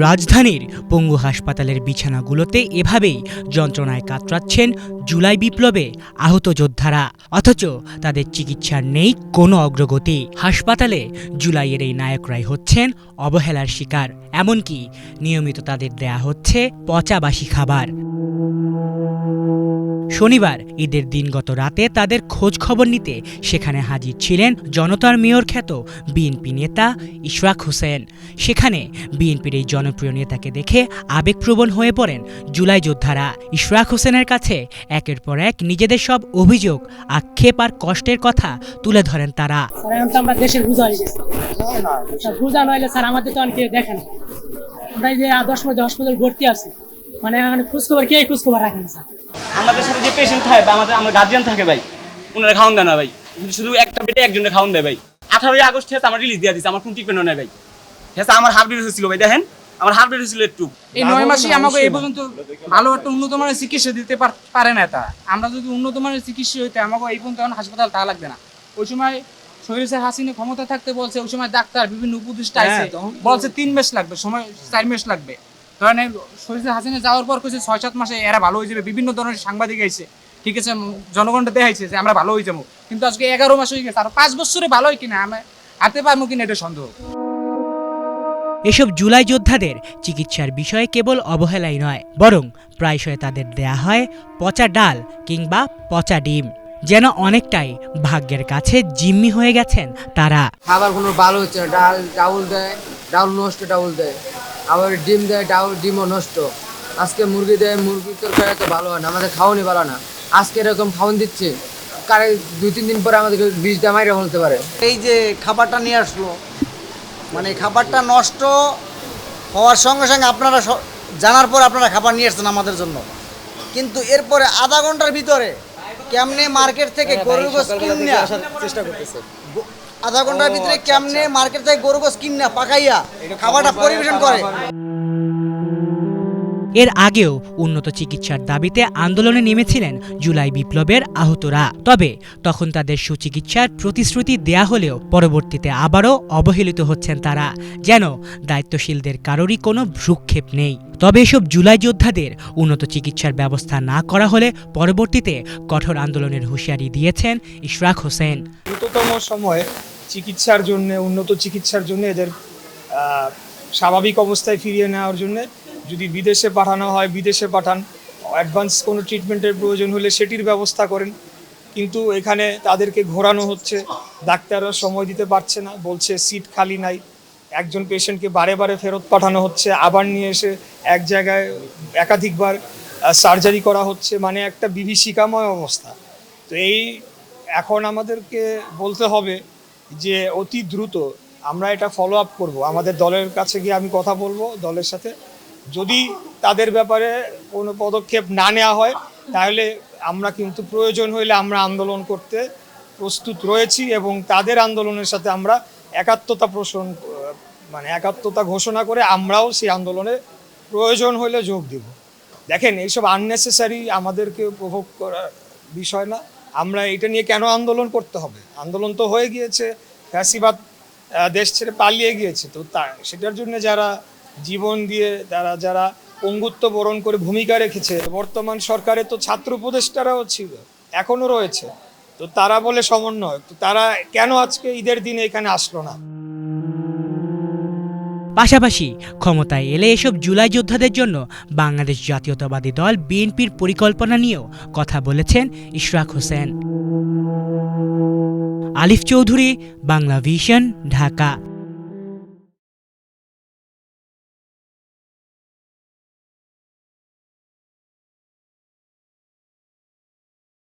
রাজধানীর পঙ্গু হাসপাতালের বিছানাগুলোতে এভাবেই যন্ত্রণায় কাতরাচ্ছেন জুলাই বিপ্লবে আহত যোদ্ধারা, অথচ তাদের চিকিৎসার নেই কোনো অগ্রগতি। হাসপাতালে জুলাইয়ের এই নায়করাই হচ্ছেন অবহেলার শিকার, এমনকি নিয়মিত তাদের দেয়া হচ্ছে পচা বাসি খাবার। শনিবার ঈদের দিন গত রাতে তাদের খোঁজ খবর নিতে সেখানে হাজির ছিলেন জনতার মেয়র খ্যাত বিএনপি নেতা ইশরাক হোসেন। সেখানে বিএনপির এই জনপ্রিয় নেতাকে দেখে আবেগপ্রবণ হয়ে পড়েন জুলাই যোদ্ধারা। ইশরাক হোসেনের কাছে একের পর এক নিজেদের সব অভিযোগ, আক্ষেপ আর কষ্টের কথা তুলে ধরেন তারা। আমরা দেশের বুঝা হয়ে গেছি, বুঝা নইলে স্যার আমাদের তো অনেকে দেখেন, আমরা যে 10 মাস হসপিটাল ভর্তি আছি, মানে খোঁজখবর কে খোঁজখবর রাখেন স্যার। আমাদের সাথে যে পেশেন্ট থাকে বা আমার গার্জিয়ান থাকে ভাই, ওনারা খাওয়ান দেয় না ভাই, শুধু একটা বেডে একজনের খাওয়ান দেয় ভাই। 18 আগস্ট থেকে আমার রিলিজ দিয়ে দিচ্ছে, আমার কোনো ট্রিটমেন্ট নেই ভাই। হ্যাঁ, আমার হার্ট বিট হয়েছিল ভাই, দেখেন আমার হার্ট বিট হয়েছিল একটু। এই 9 মাসে আমাকে এই পর্যন্ত ভালো একটা উন্নত মানের চিকিৎসা দিতে পারে না। তা আমরা যদি উন্নত মানের চিকিৎসা হইতে আমাকে এই পর্যন্ত এখন হাসপাতাল তা লাগবে না। ওই সময় শরীর হাসিনে ক্ষমতা থাকতে বলছে, ওই সময় ডাক্তার বিভিন্ন উপদেষ্টা আছে বলছে 3 মাস লাগবে, সময় 4 মাস লাগবে। ধরেন শরীর হাসিনে যাওয়ার পর কইছে 6-7 মাসে এরা ভালো হয়ে যাবে। বিভিন্ন ধরনের সাংবাদিক আইছে, ঠিক আছে, জনগণটা দেখাইছে যে আমরা ভালো হয়ে যাবো, কিন্তু আজকে 11 মাস হয়ে গেছে, আর 5 বছরে ভালো হয় কিনা আমরা হাতে পারবো কিনা এটা সন্দেহ। এসব জুলাই যোদ্ধাদের চিকিৎসার বিষয়ে কেবল অবহেলাই নয়, বরং প্রায়শই তাদের দেয়া হয় পচা ডাল কিংবা পচা ডিম, যেন অনেকটাই ভাগ্যের কাছে জিম্মি হয়ে গেছেন তারা। খাবার কোনো ভালো হচ্ছে না, ডাউল দেয়, ডাউল নষ্ট, ডাউল দেয়, আবার ডিম দেয়, ডিমও নষ্ট। আজকে মুরগি দেয়, মুরগির তরকারি তো ভালো হয় না, আমাদের খাওয়ানি ভালো না। আজকে এরকম খাওয়ান দিচ্ছে, কারে 2-3 দিন পরে আমাদেরকে বিষ দিয়ে মাইরা বলতে পারে। এই যে খাবারটা নিয়ে আসলো, মানে খাবারটা নষ্ট হওয়ার সঙ্গে সঙ্গে আপনারা জানার পর আপনারা খাবার নিয়ে আসছেন আমাদের জন্য, কিন্তু এরপরে আধা ঘন্টার ভিতরে কেমনে মার্কেট থেকে গরুর গোশত কিনে চেষ্টা করতেছে, আধা ঘন্টার ভিতরে কেমনে মার্কেট থেকে গরুর গোশত কিনে পাকাইয়া খাবারটা পরিবেশন করে। এর আগেও উন্নত চিকিৎসার দাবিতে আন্দোলনে নেমেছিলেন জুলাই বিপ্লবের আহতরা, তবে তখন তাদের সুচিকিৎসার প্রতিশ্রুতি দেয়া হলেও পরবর্তীতে আবারও অবহেলিত হচ্ছেন তারা, যেন দায়িত্বশীলদের কারোরই কোনো ভ্রুক্ষেপ নেই। তবে এসব জুলাই যোদ্ধাদের উন্নত চিকিৎসার ব্যবস্থা না করা হলে পরবর্তীতে কঠোর আন্দোলনের হুঁশিয়ারি দিয়েছেন ইশরাক হোসেন। দ্রুততম সময়ে চিকিৎসার জন্য, উন্নত চিকিৎসার জন্য এদের স্বাভাবিক অবস্থায় ফিরিয়ে নেওয়ার জন্য যদি বিদেশে পাঠানো হয় বিদেশে পাঠান, অ্যাডভান্স কোনো ট্রিটমেন্টের প্রয়োজন হলে সেটির ব্যবস্থা করেন। কিন্তু এখানে তাদেরকে ঘোরানো হচ্ছে, ডাক্তাররা সময় দিতে পারছে না, বলছে সিট খালি নাই। একজন পেশেন্টকে বারে বারে ফেরত পাঠানো হচ্ছে, আবার নিয়ে এসে এক জায়গায় একাধিকবার সার্জারি করা হচ্ছে, মানে একটা বিভীষিকাময় অবস্থা। তো এই এখন আমাদেরকে বলতে হবে যে অতি দ্রুত আমরা এটা ফলো আপ করবো। আমাদের দলের কাছে গিয়ে আমি কথা বলবো দলের সাথে, যদি তাদের ব্যাপারে কোনো পদক্ষেপ না নেওয়া হয় তাহলে আমরা কিন্তু প্রয়োজন হইলে আমরা আন্দোলন করতে প্রস্তুত রয়েছি, এবং তাদের আন্দোলনের সাথে আমরা একাত্মতা ঘোষণা করে আমরাও সেই আন্দোলনে প্রয়োজন হলে যোগ দিব। দেখেন, এইসব আননেসেসারি আমাদেরকে উপভোগ করার বিষয় না। আমরা এটা নিয়ে কেন আন্দোলন করতে হবে? আন্দোলন তো হয়ে গিয়েছে, ফ্যাসিবাদ দেশ ছেড়ে পালিয়ে গিয়েছে। তো সেটার জন্য যারা জীবন দিয়ে যারা পঙ্গুত্ব বরণ করে ভূমিকা রেখেছে, বর্তমান সরকারে তো ছাত্র উপদেষ্টারাও ছিল, এখনো রয়েছে, তো তারা বলে সমন্বয়, তো তারা কেন আজকে ঈদের দিনে এখানে আসলো না? পাশাপাশি ক্ষমতায় এলে এসব জুলাই যোদ্ধাদের জন্য বাংলাদেশ জাতীয়তাবাদী দল বিএনপির পরিকল্পনা নিয়েও কথা বলেছেন ইশরাক হোসেন। আলিফ চৌধুরী, বাংলা ভিশন, ঢাকা।